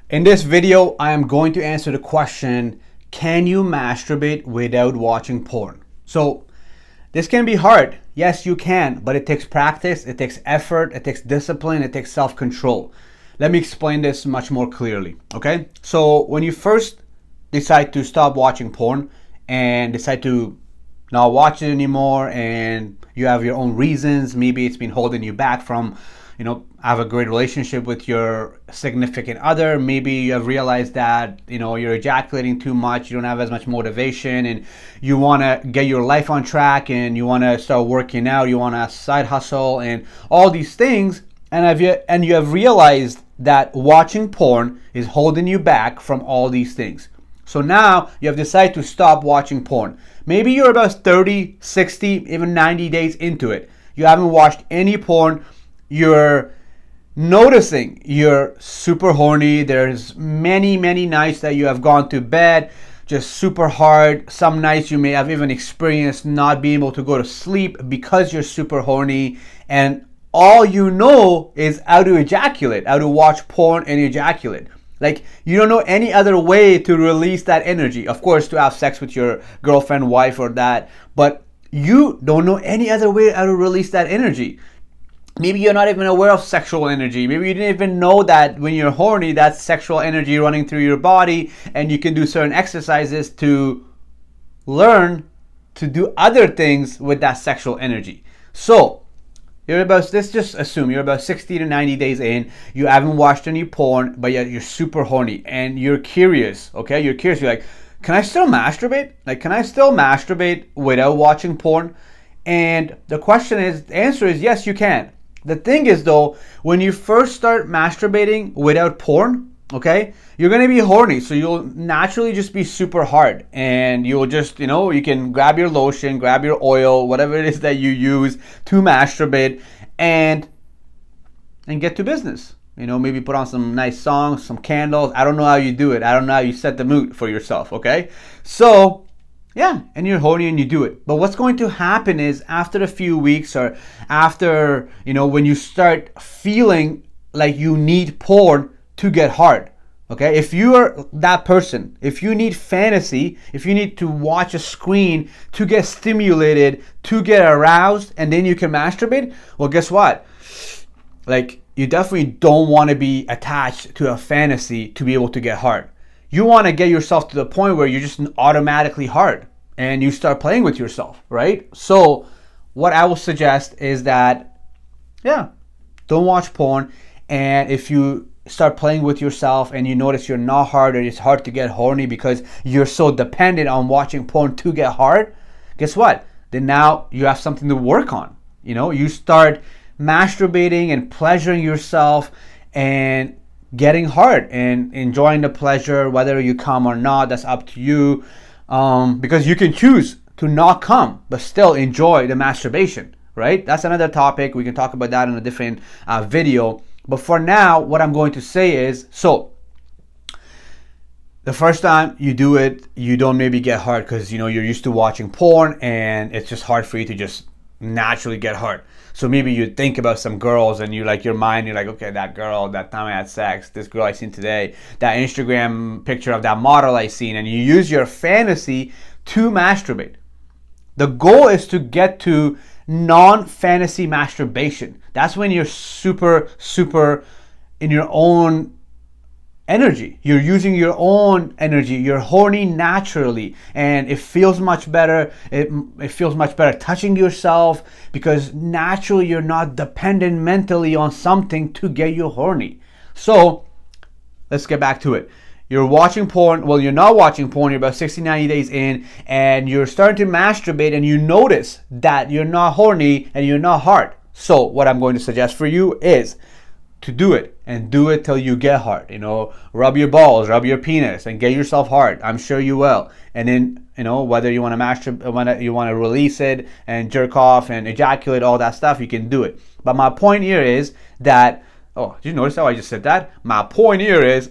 In this video, I am going to answer the question, can you masturbate without watching porn? So this can be hard. Yes, you can, but it takes practice, it takes effort, it takes discipline, it takes self-control. Let me explain this much more clearly, okay? So when you first decide to stop watching porn and decide to not watch it anymore, and you have your own reasons, maybe it's been holding you back from have a great relationship with your significant other. Maybe you have realized that you're ejaculating too much, you don't have as much motivation, and you want to get your life on track, and you want to start working out, you want a side hustle and all these things, and you have realized that watching porn is holding you back from all these things. So now you have decided to stop watching porn. Maybe you're about 30, 60, even 90 days into it. You haven't watched any porn. You're noticing you're super horny. There's many nights that you have gone to bed just super hard. Some nights you may have even experienced not being able to go to sleep because you're super horny, and all you know is how to ejaculate, how to watch porn and ejaculate. Like, you don't know any other way to release that energy. Of course, to have sex with your girlfriend, wife, or that, but you don't know any other way how to release that energy. Maybe you're not even aware of sexual energy. Maybe you didn't even know that when you're horny, that's sexual energy running through your body, and you can do certain exercises to learn to do other things with that sexual energy. So, let's just assume you're about 60 to 90 days in, you haven't watched any porn, but yet you're super horny, and you're curious, okay? You're curious, you're like, can I still masturbate? Like, can I still masturbate without watching porn? And the answer is yes, you can. The thing is though, when you first start masturbating without porn, okay, you're gonna be horny, so you'll naturally just be super hard, and you'll just, you can grab your lotion, grab your oil, whatever it is that you use to masturbate, and get to business. Maybe put on some nice songs, some candles. I don't know how you do it. I don't know how you set the mood for yourself, okay? So, yeah, and you're horny and you do it. But what's going to happen is after a few weeks, or after, when you start feeling like you need porn to get hard, okay? If you are that person, if you need fantasy, if you need to watch a screen to get stimulated, to get aroused, and then you can masturbate, well, guess what? Like, you definitely don't want to be attached to a fantasy to be able to get hard. You want to get yourself to the point where you're just automatically hard and you start playing with yourself, right? So what I will suggest is that, don't watch porn. And if you start playing with yourself and you notice you're not hard, or it's hard to get horny because you're so dependent on watching porn to get hard, guess what? Then now you have something to work on. You start masturbating and pleasuring yourself and getting hard and enjoying the pleasure. Whether you come or not, that's up to you, because you can choose to not come but still enjoy the masturbation, right? That's another topic. We can talk about that in a different video, but for now what I'm going to say is, so the first time you do it, you don't maybe get hard because you're used to watching porn, and it's just hard for you to just naturally get hard. So maybe you think about some girls, and you're like, okay, that girl, that time I had sex, this girl I seen today, that Instagram picture of that model I seen, and you use your fantasy to masturbate. The goal is to get to non-fantasy masturbation. That's when you're super in your own energy. You're using your own energy. You're horny naturally, and it feels much better. It feels much better touching yourself, because naturally you're not dependent mentally on something to get you horny. So let's get back to it. You're watching porn. Well, you're not watching porn. You're about 60, 90 days in, and you're starting to masturbate, and you notice that you're not horny and you're not hard. So what I'm going to suggest for you is to do it, and do it till you get hard. Rub your balls, rub your penis, and get yourself hard. I'm sure you will. And then, whether you want to masturbate, you want to release it and jerk off and ejaculate, all that stuff, you can do it. But my point here is that, oh, did you notice how I just said that? My point here is,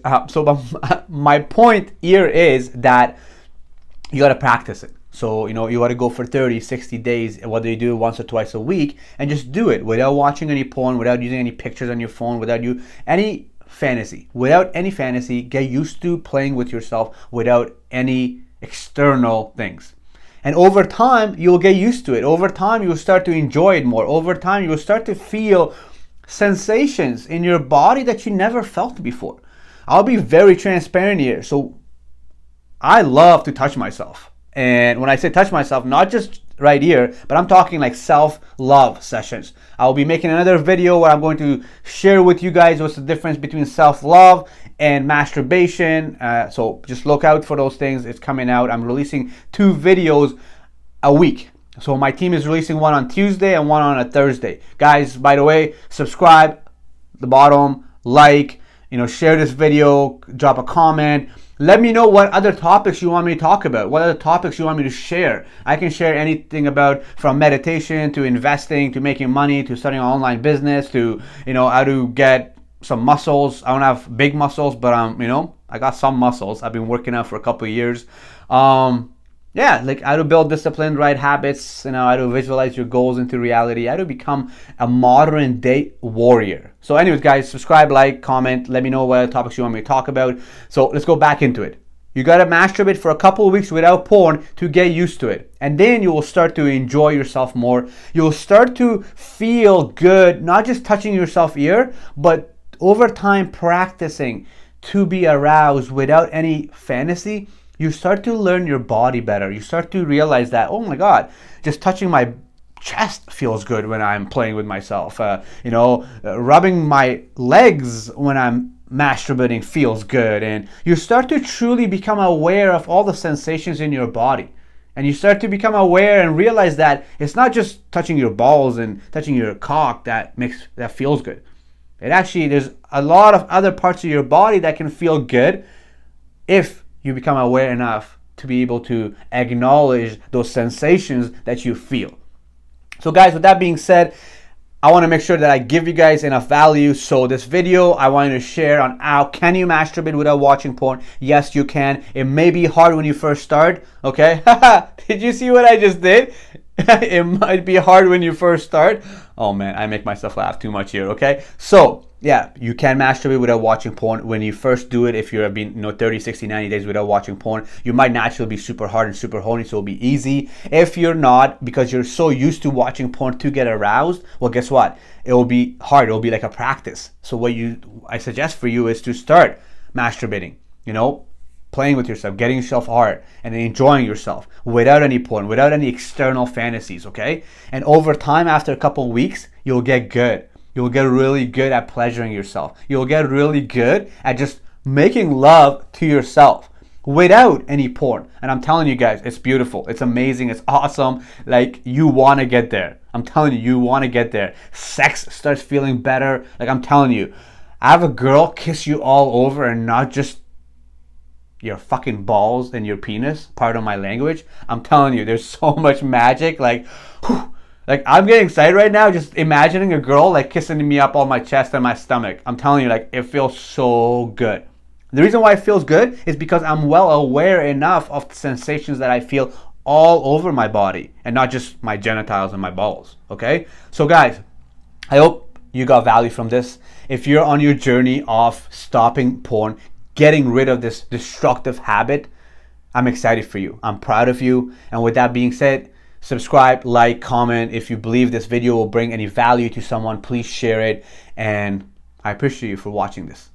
my point here is that you got to practice it. So, you got to go for 30, 60 days, whether you do it once or twice a week, and just do it without watching any porn, without using any pictures on your phone, without any fantasy. Without any fantasy, get used to playing with yourself without any external things. And over time, you'll get used to it. Over time, you'll start to enjoy it more. Over time, you'll start to feel sensations in your body that you never felt before. I'll be very transparent here. So I love to touch myself. And when I say touch myself, not just right here, but I'm talking like self-love sessions. I'll be making another video where I'm going to share with you guys what's the difference between self-love and masturbation. So just look out for those things. It's coming out. I'm releasing 2 videos a week. So my team is releasing one on Tuesday and one on a Thursday. Guys, by the way, subscribe, the bottom, like, share this video, drop a comment. Let me know what other topics you want me to talk about, what other topics you want me to share. I can share anything about from meditation to investing to making money to starting an online business to, how to get some muscles. I don't have big muscles, but I got some muscles. I've been working out for a couple of years. Like how to build disciplined right habits, how to visualize your goals into reality, how to become a modern day warrior. So anyways, guys, subscribe, like, comment, let me know what topics you want me to talk about. So let's go back into it. You got to masturbate for a couple of weeks without porn to get used to it. And then you will start to enjoy yourself more. You'll start to feel good, not just touching yourself here, but over time practicing to be aroused without any fantasy. You start to learn your body better. You start to realize that, oh my God, just touching my chest feels good when I'm playing with myself. Rubbing my legs when I'm masturbating feels good. And you start to truly become aware of all the sensations in your body. And you start to become aware and realize that it's not just touching your balls and touching your cock that feels good. It actually, there's a lot of other parts of your body that can feel good if you become aware enough to be able to acknowledge those sensations that you feel. So guys, with that being said, I want to make sure that I give you guys enough value. So this video, I wanted to share on how can you masturbate without watching porn? Yes, you can. It may be hard when you first start, okay? Did you see what I just did? It might be hard when you first start. Oh man, I make myself laugh too much here, okay? So yeah, you can masturbate without watching porn. When you first do it, if you've been 30, 60, 90 days without watching porn, you might naturally be super hard and super horny, so it'll be easy. If you're not, because you're so used to watching porn to get aroused, well, guess what? It will be hard. It will be like a practice. So what I suggest for you is to start masturbating, playing with yourself, getting yourself hard, and then enjoying yourself without any porn, without any external fantasies, okay? And over time, after a couple of weeks, you'll get good. You'll get really good at pleasuring yourself. You'll get really good at just making love to yourself without any porn. And I'm telling you guys, it's beautiful. It's amazing. It's awesome. Like, you want to get there. I'm telling you, you want to get there. Sex starts feeling better. Like, I'm telling you, have a girl kiss you all over and not just your fucking balls and your penis, pardon my language. I'm telling you, there's so much magic. Like, whew, like I'm getting excited right now just imagining a girl like kissing me up on my chest and my stomach. I'm telling you, like, it feels so good. The reason why it feels good is because I'm well aware enough of the sensations that I feel all over my body and not just my genitals and my balls, okay? So guys, I hope you got value from this. If you're on your journey of stopping porn, getting rid of this destructive habit, I'm excited for you. I'm proud of you. And with that being said, subscribe, like, comment. If you believe this video will bring any value to someone, please share it. And I appreciate you for watching this.